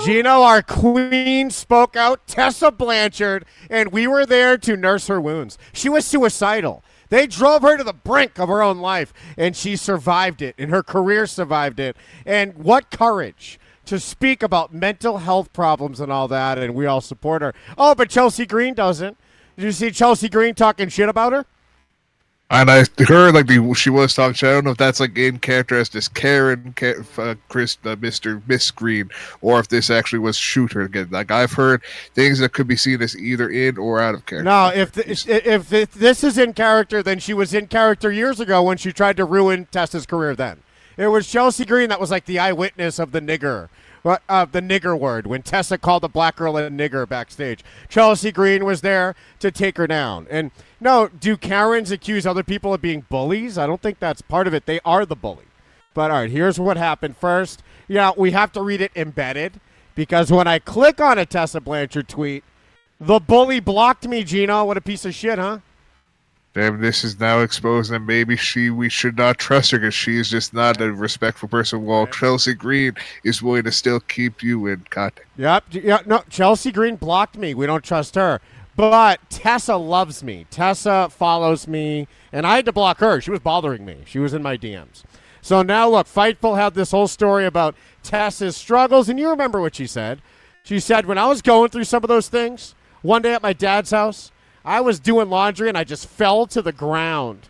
Geno, our queen, spoke out, Tessa Blanchard, and we were there to nurse her wounds. She was suicidal. They drove her to the brink of her own life, and she survived it, and her career survived it. And what courage to speak about mental health problems and all that, and we all support her. Oh, but Chelsea Green doesn't. Did you see Chelsea Green talking shit about her? And I heard she was talking shit. I don't know if that's like in character as this Karen, Mr. Miss Green, or if this actually was shoot her again. Like I've heard things that could be seen as either in or out of character. No, if this is in character, then she was in character years ago when she tried to ruin Tessa's career. Then it was Chelsea Green that was like the eyewitness of the nigger. The nigger word when Tessa called the black girl a nigger backstage. Chelsea Green was there to take her down. And no, do Karens accuse other people of being bullies? I don't think that's part of it. They are the bully. But all right, here's what happened. First, we have to read it embedded because when I click on a Tessa Blanchard tweet, the bully blocked me, Geno. What a piece of shit, huh? Damn, this is now exposed that maybe we should not trust her because she is just not a respectful person. While Chelsea Green is willing to still keep you in contact. Yep. No, Chelsea Green blocked me. We don't trust her. But Tessa loves me. Tessa follows me, and I had to block her. She was bothering me. She was in my DMs. So now, look, Fightful had this whole story about Tessa's struggles, and you remember what she said. She said, when I was going through some of those things, one day at my dad's house, I was doing laundry, and I just fell to the ground,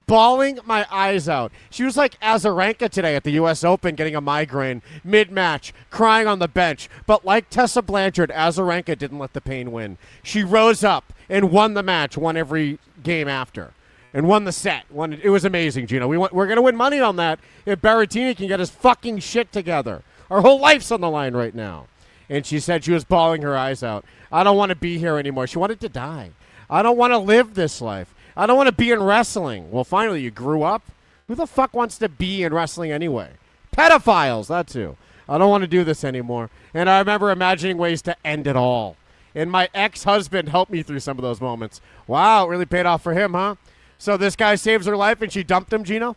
bawling my eyes out. She was like Azarenka today at the U.S. Open getting a migraine mid-match, crying on the bench. But like Tessa Blanchard, Azarenka didn't let the pain win. She rose up and won the match, won every game after, and won the set. It was amazing, Geno. We're going to win money on that if Berrettini can get his fucking shit together. Our whole life's on the line right now. And she said she was bawling her eyes out. I don't want to be here anymore. She wanted to die. I don't want to live this life. I don't want to be in wrestling. Well, finally, you grew up. Who the fuck wants to be in wrestling anyway? Pedophiles, that's who. I don't want to do this anymore. And I remember imagining ways to end it all. And my ex-husband helped me through some of those moments. Wow, it really paid off for him, huh? So this guy saves her life and she dumped him, Geno?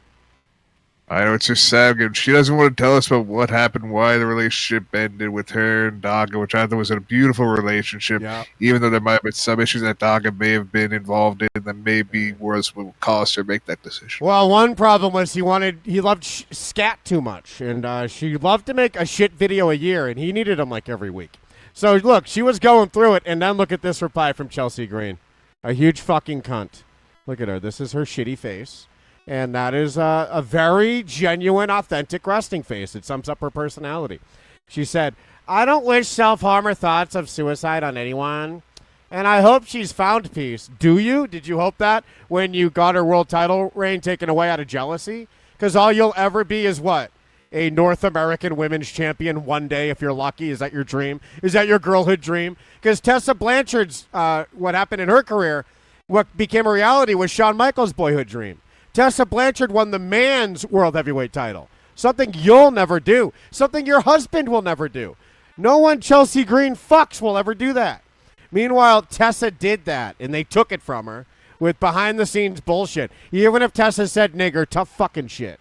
I know, it's just sad. She doesn't want to tell us about what happened, why the relationship ended with her and Daga, which I thought was a beautiful relationship, even though there might have been some issues that Daga may have been involved in that maybe was what caused her to make that decision. Well, one problem was he loved scat too much, and she loved to make a shit video a year, and he needed them like every week. So, look, she was going through it, and then look at this reply from Chelsea Green. A huge fucking cunt. Look at her. This is her shitty face. And that is a very genuine, authentic resting face. It sums up her personality. She said, I don't wish self-harm or thoughts of suicide on anyone. And I hope she's found peace. Do you? Did you hope that when you got her world title reign taken away out of jealousy? Because all you'll ever be is what? A North American women's champion one day if you're lucky. Is that your dream? Is that your girlhood dream? Because Tessa Blanchard's, what happened in her career, what became a reality was Shawn Michaels' boyhood dream. Tessa Blanchard won the man's world heavyweight title. Something you'll never do. Something your husband will never do. No one Chelsea Green fucks will ever do that. Meanwhile, Tessa did that, and they took it from her with behind-the-scenes bullshit. Even if Tessa said nigger, tough fucking shit.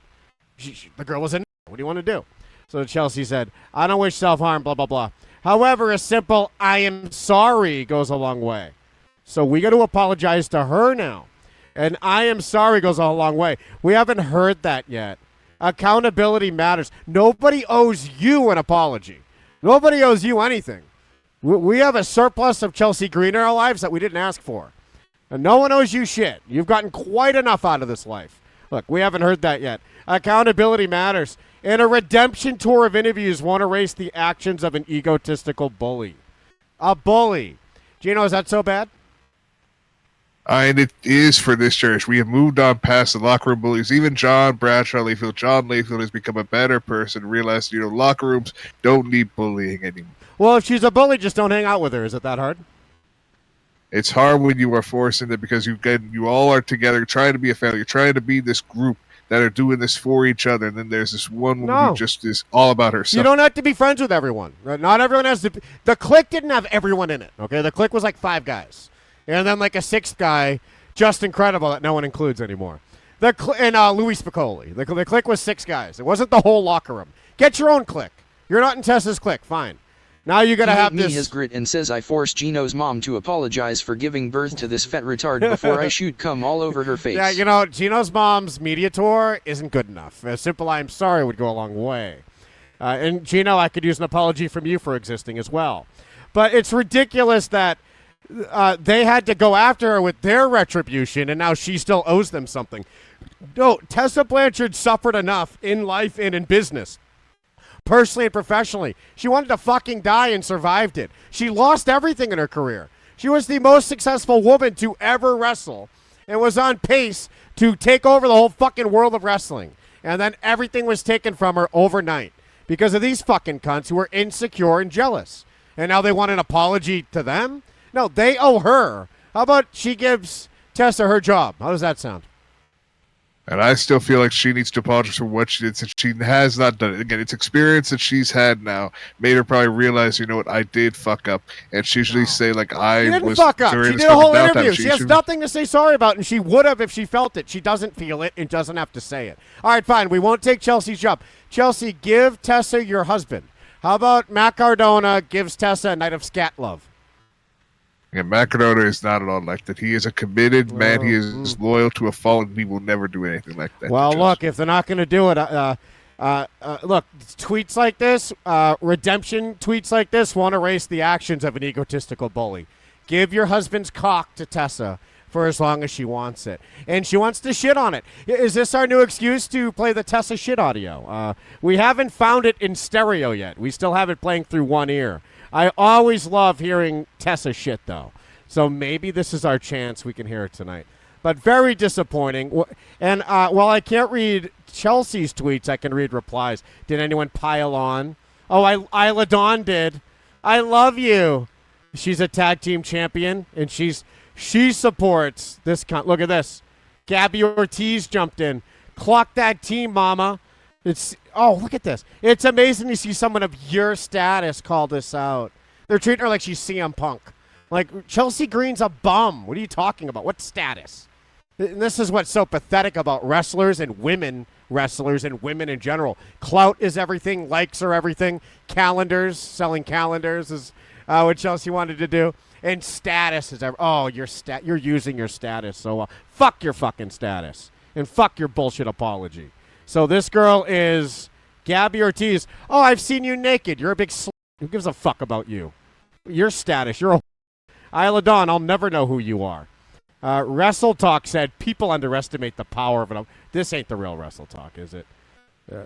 The girl was a nigger. What do you want to do? So Chelsea said, I don't wish self-harm, blah, blah, blah. However, a simple I am sorry goes a long way. So we got to apologize to her now. And I am sorry goes a long way. We haven't heard that yet. Accountability matters. Nobody owes you an apology. Nobody owes you anything. We have a surplus of Chelsea Green in our lives that we didn't ask for. And no one owes you shit. You've gotten quite enough out of this life. Look, we haven't heard that yet. Accountability matters. And a redemption tour of interviews won't erase the actions of an egotistical bully. A bully. Geno, is that so bad? And it is for this church. We have moved on past the locker room bullies. Even John Layfield has become a better person, realized, locker rooms don't need bullying anymore. Well, if she's a bully, just don't hang out with her. Is it that hard? It's hard when you are forced into it because you all are together trying to be a family. You're trying to be this group that are doing this for each other. And then there's this one woman who just is all about herself. You don't have to be friends with everyone. Right? Not everyone has to. The clique didn't have everyone in it. Okay, the clique was like 5 guys. And then like a 6th guy, just incredible that no one includes anymore. And Louis Spicoli. The clique was 6 guys. It wasn't the whole locker room. Get your own clique. You're not in Tessa's clique. Fine. Now you gotta have me this. his grit and says I forced Geno's mom to apologize for giving birth to this fat retard before I shoot cum all over her face. Yeah, you know, Geno's mom's media tour isn't good enough. A simple "I'm sorry" would go a long way. And Geno, I could use an apology from you for existing as well. But it's ridiculous that they had to go after her with their retribution, and now she still owes them something. No, Tessa Blanchard suffered enough in life and in business. Personally and professionally. She wanted to fucking die and survived it. She lost everything in her career. She was the most successful woman to ever wrestle and was on pace to take over the whole fucking world of wrestling. And then everything was taken from her overnight because of these fucking cunts who were insecure and jealous. And now they want an apology to them? No, they owe her. How about she gives Tessa her job? How does that sound? And I still feel like she needs to apologize for what she did since she has not done it. Again, it's experience that she's had now made her probably realize, you know what, I did fuck up. And she should say, like, I She didn't was fuck up. during She this did a whole fucking downtime. interview. She has nothing to say sorry about, and she would have if she felt it. She doesn't feel it and doesn't have to say it. All right, fine. We won't take Chelsea's job. Chelsea, give Tessa your husband. How about Matt Cardona gives Tessa a night of scat love? Yeah, Matt Cardona is not at all like that. He is a committed man. He is loyal to a fault, and he will never do anything like that. Well, look, if they're not going to do it, look, tweets like this, redemption tweets like this won't erase the actions of an egotistical bully. Give your husband's cock to Tessa for as long as she wants it. And she wants to shit on it. Is this our new excuse to play the Tessa shit audio? We haven't found it in stereo yet. We still have it playing through one ear. I always love hearing Tessa shit, though. So maybe this is our chance we can hear it tonight. But very disappointing. And while I can't read Chelsea's tweets, I can read replies. Did anyone pile on? Oh, Isla Dawn did. I love you. She's a tag team champion, and she supports this. Look at this. Gabby Ortiz jumped in. Clock that team, mama. Look at this. It's amazing to see someone of your status call this out. They're treating her like she's CM Punk. Like, Chelsea Green's a bum. What are you talking about? What status? And this is what's so pathetic about wrestlers and women wrestlers and women in general. Clout is everything. Likes are everything. Calendars, selling calendars is what Chelsea wanted to do. And status is you're using your status. So fuck your fucking status. And fuck your bullshit apology. So this girl is Gabby Ortiz. Oh, I've seen you naked. You're a big Who gives a fuck about you? Your status. You're a Isla Dawn. I'll never know who you are. Wrestle Talk said people underestimate the power of it. This ain't the real Wrestle Talk, is it?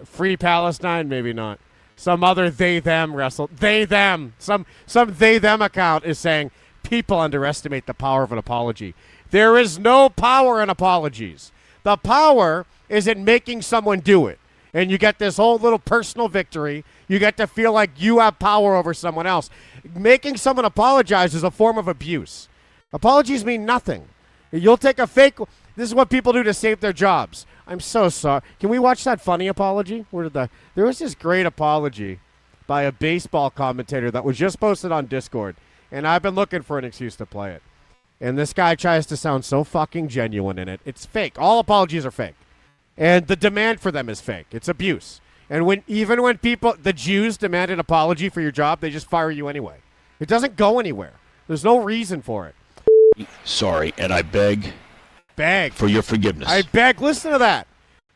Free Palestine? Maybe not. Some other they-them wrestle. They-them. Some they-them account is saying people underestimate the power of an apology. There is no power in apologies. The power is in making someone do it. And you get this whole little personal victory. You get to feel like you have power over someone else. Making someone apologize is a form of abuse. Apologies mean nothing. You'll take a fake. This is what people do to save their jobs. I'm so sorry. Can we watch that funny apology? There was this great apology by a baseball commentator that was just posted on Discord. And I've been looking for an excuse to play it. And this guy tries to sound so fucking genuine in it. It's fake. All apologies are fake. And the demand for them is fake. It's abuse. And even when the Jews demand an apology for your job, they just fire you anyway. It doesn't go anywhere. There's no reason for it. Sorry, and I beg for your forgiveness. I beg. Listen to that.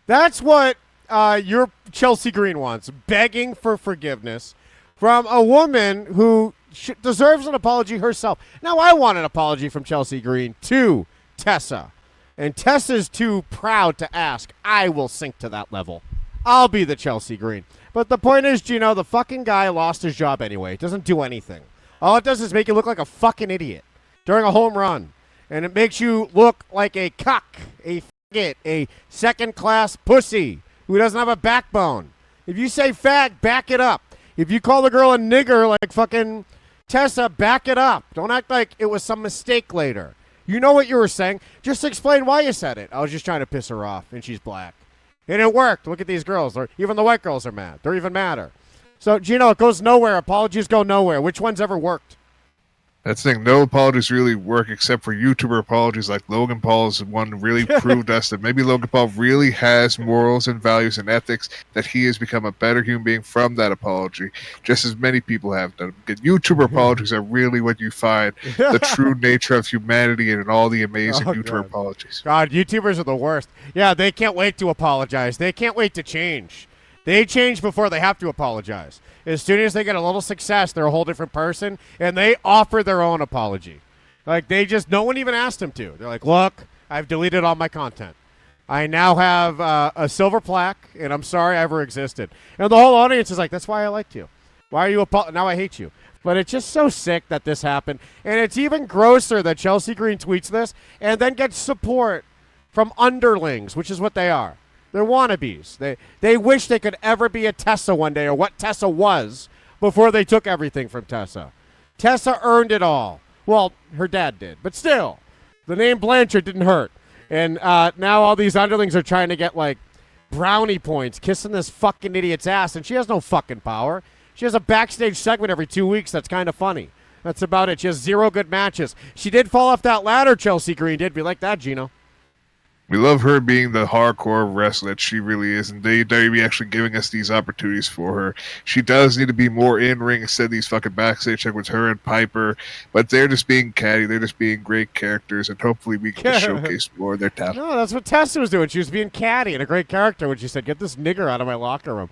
That's what your Chelsea Green wants. Begging for forgiveness from a woman who deserves an apology herself. Now, I want an apology from Chelsea Green to Tessa. And Tessa's too proud to ask. I will sink to that level. I'll be the Chelsea Green. But the point is, Geno, the fucking guy lost his job anyway. It doesn't do anything. All it does is make you look like a fucking idiot during a home run. And it makes you look like a cuck, a faggot, a second-class pussy who doesn't have a backbone. If you say fag, back it up. If you call the girl a nigger like fucking Tessa, back it up. Don't act like it was some mistake later. You know what you were saying. Just explain why you said it. I was just trying to piss her off, and she's black. And it worked. Look at these girls. Even the white girls are mad. They're even madder. So, Geno, it goes nowhere. Apologies go nowhere. Which one's ever worked? That's the thing. No apologies really work except for YouTuber apologies like Logan Paul's one really proved us that maybe Logan Paul really has morals and values and ethics, that he has become a better human being from that apology, just as many people have done. YouTuber apologies are really what you find the true nature of humanity and in all the amazing YouTuber apologies. God, YouTubers are the worst. Yeah, they can't wait to apologize. They can't wait to change. They change before they have to apologize. As soon as they get a little success, they're a whole different person, and they offer their own apology. Like, no one even asked them to. They're like, look, I've deleted all my content. I now have a silver plaque, and I'm sorry I ever existed. And the whole audience is like, that's why I liked you. Why are you now I hate you. But it's just so sick that this happened. And it's even grosser that Chelsea Green tweets this and then gets support from underlings, which is what they are. They're wannabes. They wish they could ever be a Tessa one day, or what Tessa was before they took everything from Tessa. Tessa earned it all. Well, her dad did. But still, the name Blanchard didn't hurt. And now all these underlings are trying to get, like, brownie points, kissing this fucking idiot's ass, and she has no fucking power. She has a backstage segment every 2 weeks that's kind of funny. That's about it. She has 0 good matches. She did fall off that ladder, Chelsea Green did. We like that, Geno. We love her being the hardcore wrestler that she really is, and WWE actually giving us these opportunities for her. She does need to be more in-ring instead of these fucking backstage segments, her and Piper, but they're just being catty. They're just being great characters, and hopefully we can showcase more of their talent. No, that's what Tessa was doing. She was being catty and a great character when she said, get this nigger out of my locker room.